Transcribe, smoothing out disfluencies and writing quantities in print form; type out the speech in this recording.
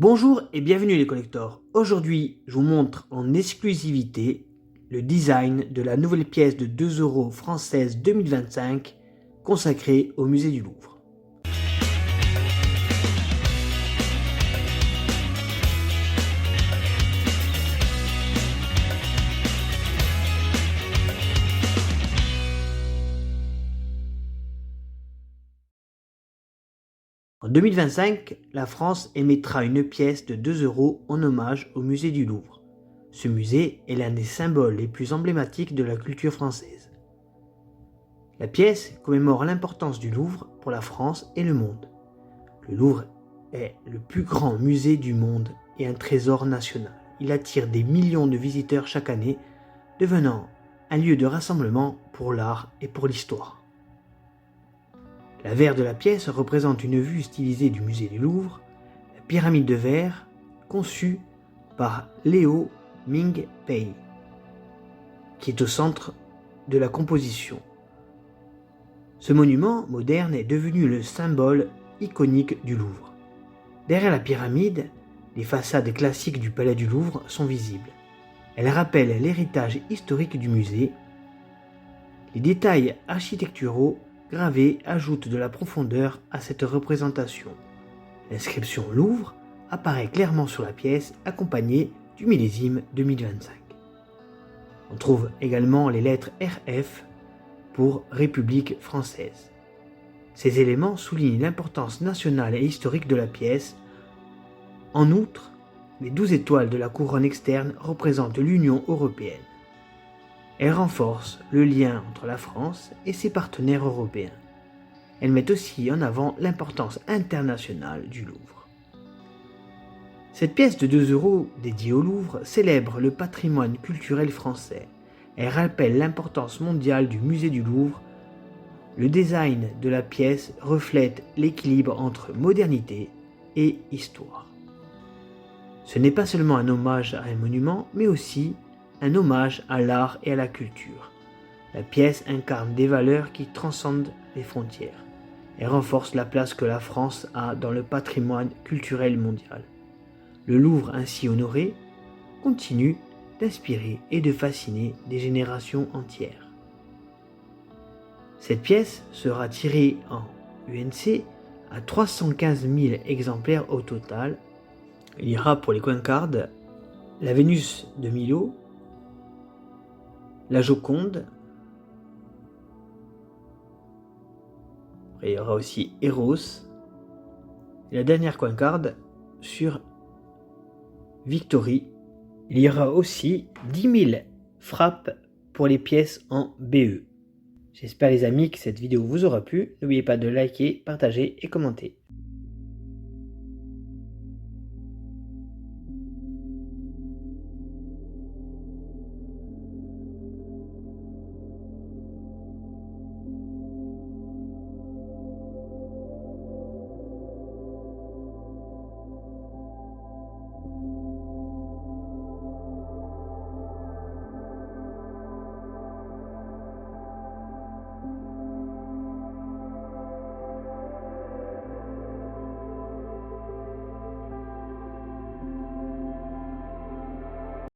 Bonjour et bienvenue les collectors. Aujourd'hui, je vous montre en exclusivité le design de la nouvelle pièce de 2 € française 2025 consacrée au musée du Louvre. En 2025, la France émettra une pièce de 2 € en hommage au musée du Louvre. Ce musée est l'un des symboles les plus emblématiques de la culture française. La pièce commémore l'importance du Louvre pour la France et le monde. Le Louvre est le plus grand musée du monde et un trésor national. Il attire des millions de visiteurs chaque année, devenant un lieu de rassemblement pour l'art et pour l'histoire. La verre de la pièce représente une vue stylisée du musée du Louvre, la pyramide de verre conçue par Liu Mingpei, qui est au centre de la composition. Ce monument moderne est devenu le symbole iconique du Louvre. Derrière la pyramide, les façades classiques du palais du Louvre sont visibles. Elles rappellent l'héritage historique du musée. Les détails architecturaux gravés ajoutent de la profondeur à cette représentation. L'inscription Louvre apparaît clairement sur la pièce, accompagnée du millésime 2025. On trouve également les lettres RF pour République française. Ces éléments soulignent l'importance nationale et historique de la pièce. En outre, les 12 étoiles de la couronne externe représentent l'Union européenne. Elles renforcent le lien entre la France et ses partenaires européens. Elles mettent aussi en avant l'importance internationale du Louvre. Cette pièce de 2 € dédiée au Louvre célèbre le patrimoine culturel français. Elle rappelle l'importance mondiale du musée du Louvre. Le design de la pièce reflète l'équilibre entre modernité et histoire. Ce n'est pas seulement un hommage à un monument, mais aussi un hommage à l'art et à la culture. La pièce incarne des valeurs qui transcendent les frontières. Elle renforce la place que la France a dans le patrimoine culturel mondial. Le Louvre ainsi honoré continue d'inspirer et de fasciner des générations entières. Cette pièce sera tirée en UNC à 315 000 exemplaires au total. Il y aura pour les coin cards la Vénus de Milo, la Joconde. Après, il y aura aussi Eros. Et la dernière coin card sur Victory. Il y aura aussi 10 000 frappes pour les pièces en BE. J'espère les amis que cette vidéo vous aura plu. N'oubliez pas de liker, partager et commenter.